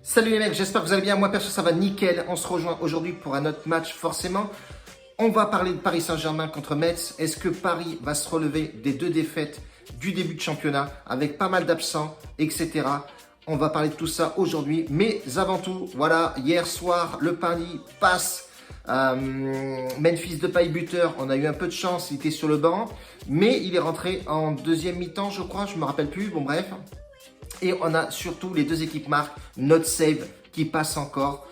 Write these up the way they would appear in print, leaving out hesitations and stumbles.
Salut les mecs, j'espère que vous allez bien. Moi perso ça va nickel. On se rejoint aujourd'hui pour un autre match forcément. On va parler de Paris Saint-Germain contre Metz. Est-ce que Paris va se relever des deux défaites du début de championnat avec pas mal d'absents, etc. On va parler de tout ça aujourd'hui. Mais avant tout, voilà, hier soir, le pari passe. Memphis Depay buteur, on a eu un peu de chance, il était sur le banc. Mais il est rentré en deuxième mi-temps, je crois, je ne me rappelle plus. Bon bref. Et on a surtout les deux équipes marques, Not Save, qui passent encore.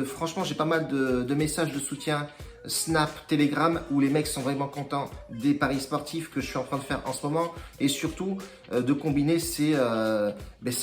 Franchement, j'ai pas mal de messages de soutien Snap, Telegram, où les mecs sont vraiment contents des paris sportifs que je suis en train de faire en ce moment. Et surtout, de combiner ces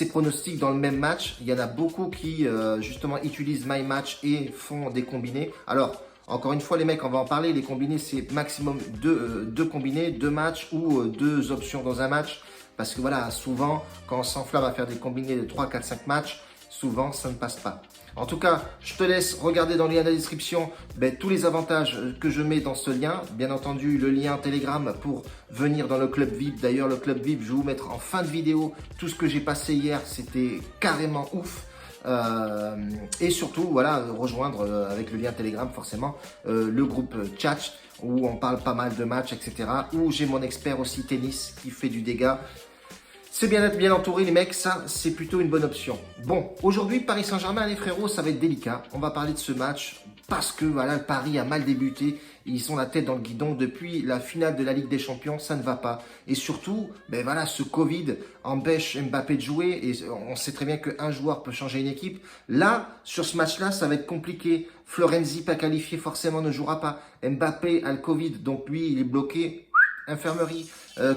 pronostics dans le même match. Il y en a beaucoup qui, justement, utilisent My Match et font des combinés. Alors, encore une fois, les mecs, on va en parler. Les combinés, c'est maximum deux combinés, deux matchs ou deux options dans un match. Parce que voilà, souvent, quand on s'enflamme à faire des combinés de 3, 4, 5 matchs, souvent, ça ne passe pas. En tout cas, je te laisse regarder dans le lien de la description tous les avantages que je mets dans ce lien. Bien entendu, le lien Telegram pour venir dans le club VIP. D'ailleurs, le club VIP, je vais vous mettre en fin de vidéo tout ce que j'ai passé hier. C'était carrément ouf. Et surtout, voilà, rejoindre avec le lien Telegram, forcément, le groupe chat où on parle pas mal de matchs, etc. Où j'ai mon expert aussi tennis qui fait du dégât. C'est bien d'être bien entouré, les mecs, ça, c'est plutôt une bonne option. Bon, aujourd'hui, Paris Saint-Germain, les frérots, ça va être délicat. On va parler de ce match parce que, voilà, le Paris a mal débuté. Ils sont la tête dans le guidon depuis la finale de la Ligue des Champions, ça ne va pas. Et surtout, voilà, ce Covid empêche Mbappé de jouer et on sait très bien qu'un joueur peut changer une équipe. Là, sur ce match-là, ça va être compliqué. Florenzi, pas qualifié, forcément ne jouera pas. Mbappé a le Covid, donc lui, il est bloqué. Infirmerie,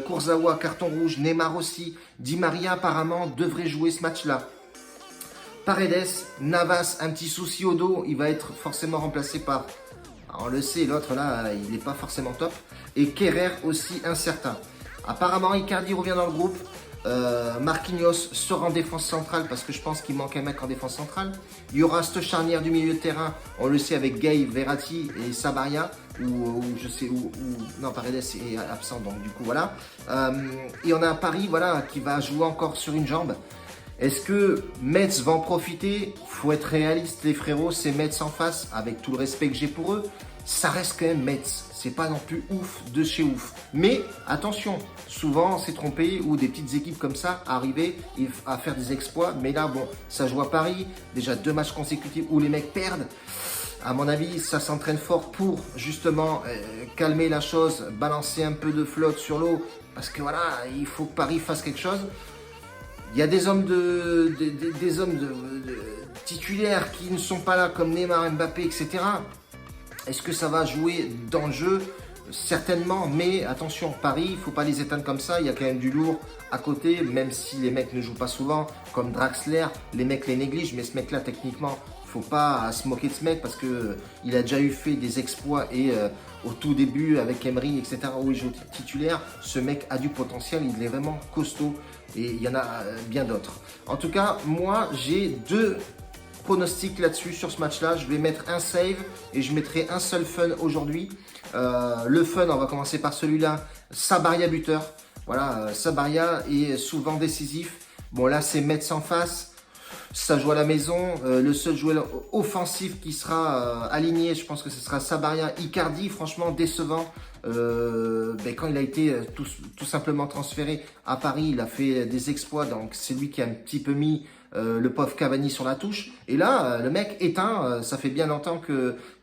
Kurzawa, carton rouge, Neymar aussi, Di Maria apparemment devrait jouer ce match-là. Paredes, Navas, un petit souci au dos, il va être forcément remplacé par, on le sait, l'autre là, il n'est pas forcément top. Et Kerrer aussi incertain. Apparemment, Icardi revient dans le groupe. Marquinhos sera en défense centrale parce que je pense qu'il manque un mec en défense centrale. Il y aura cette charnière du milieu de terrain, on le sait avec Gay, Verratti et Sabaria. Non, Paredes est absent, donc du coup voilà. Et on a un Paris voilà, qui va jouer encore sur une jambe. Est-ce que Metz va en profiter? Faut être réaliste les frérots, c'est Metz en face, avec tout le respect que j'ai pour eux. Ça reste quand même Metz, c'est pas non plus ouf de chez ouf. Mais attention, souvent on s'est trompé ou des petites équipes comme ça arrivaient à faire des exploits. Mais là bon, ça joue à Paris, déjà 2 matchs consécutifs où les mecs perdent. À mon avis, ça s'entraîne fort pour justement calmer la chose, balancer un peu de flotte sur l'eau. Parce que voilà, il faut que Paris fasse quelque chose. Il y a des hommes titulaires qui ne sont pas là comme Neymar, Mbappé, etc. Est-ce que ça va jouer dans le jeu? Certainement, mais attention, Paris, il ne faut pas les éteindre comme ça. Il y a quand même du lourd à côté, même si les mecs ne jouent pas souvent, comme Draxler, les mecs les négligent, mais ce mec-là, techniquement, faut pas se moquer de ce mec parce que il a déjà fait des exploits et au tout début avec Emery, etc., où il joue titulaire, ce mec a du potentiel, il est vraiment costaud et il y en a bien d'autres. En tout cas, moi, j'ai 2 pronostics là-dessus sur ce match-là. Je vais mettre un save et je mettrai un seul fun aujourd'hui. Le fun, on va commencer par celui-là, Sabaria buteur. Voilà, Sabaria est souvent décisif. Bon, là, c'est Metz en face. Ça joue à la maison. Le seul joueur offensif qui sera aligné, je pense que ce sera Sabaria. Icardi, franchement décevant. Quand il a été tout simplement transféré à Paris, il a fait des exploits. Donc c'est lui qui a un petit peu mis le pauvre Cavani sur la touche. Et là, le mec éteint. Ça fait bien longtemps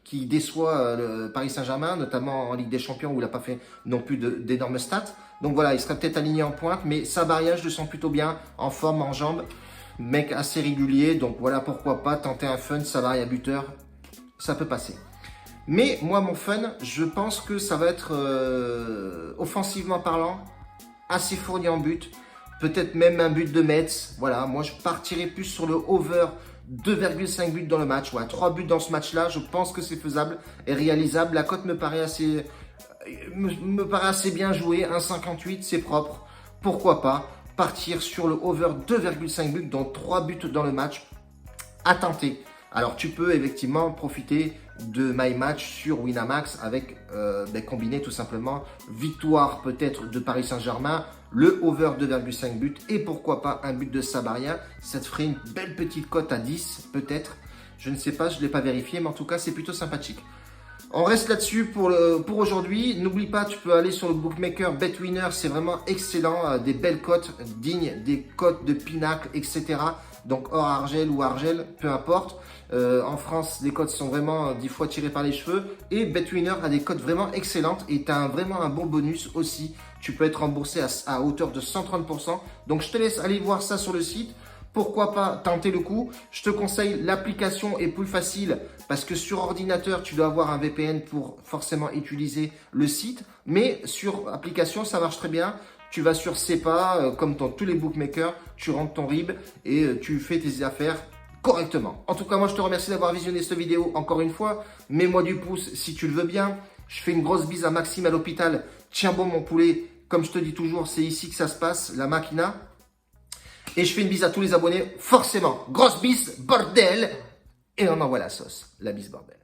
qu'il déçoit le Paris Saint-Germain, notamment en Ligue des Champions où il n'a pas fait non plus d'énormes stats. Donc voilà, il sera peut-être aligné en pointe. Mais Sabaria, je le sens plutôt bien, en forme, en jambes. Mec assez régulier, donc voilà pourquoi pas tenter un fun, Sabaria buteur, ça peut passer. Mais moi mon fun, je pense que ça va être offensivement parlant, assez fourni en but, peut-être même un but de Metz. Voilà, moi je partirais plus sur le over 2,5 buts dans le match, 3 buts dans ce match-là, je pense que c'est faisable et réalisable. La cote me paraît assez bien jouée, 1,58, c'est propre, pourquoi pas partir sur le over 2,5 buts, donc 3 buts dans le match, à tenter. Alors tu peux effectivement profiter de My Match sur Winamax avec combiné tout simplement victoire peut-être de Paris Saint-Germain, le over 2,5 buts et pourquoi pas un but de Sabaria. Ça te ferait une belle petite cote à 10 peut-être. Je ne sais pas, je ne l'ai pas vérifié, mais en tout cas c'est plutôt sympathique. On reste là-dessus pour aujourd'hui. N'oublie pas, tu peux aller sur le bookmaker BetWinner, c'est vraiment excellent. Des belles cotes dignes des cotes de Pinacle, etc. Donc hors Argel ou Argel, peu importe. En France, les cotes sont vraiment 10 fois tirées par les cheveux. Et BetWinner a des cotes vraiment excellentes et tu as vraiment un bon bonus aussi. Tu peux être remboursé à hauteur de 130%. Donc je te laisse aller voir ça sur le site. Pourquoi pas tenter le coup? Je te conseille l'application est plus facile parce que sur ordinateur, tu dois avoir un VPN pour forcément utiliser le site. Mais sur application, ça marche très bien. Tu vas sur SEPA, comme dans tous les bookmakers, tu rentres ton RIB et tu fais tes affaires correctement. En tout cas, moi, je te remercie d'avoir visionné cette vidéo encore une fois. Mets-moi du pouce si tu le veux bien. Je fais une grosse bise à Maxime à l'hôpital. Tiens bon, mon poulet. Comme je te dis toujours, c'est ici que ça se passe, la Machina. Et je fais une bise à tous les abonnés, forcément. Grosse bise, bordel. Et on envoie la sauce. La bise, bordel.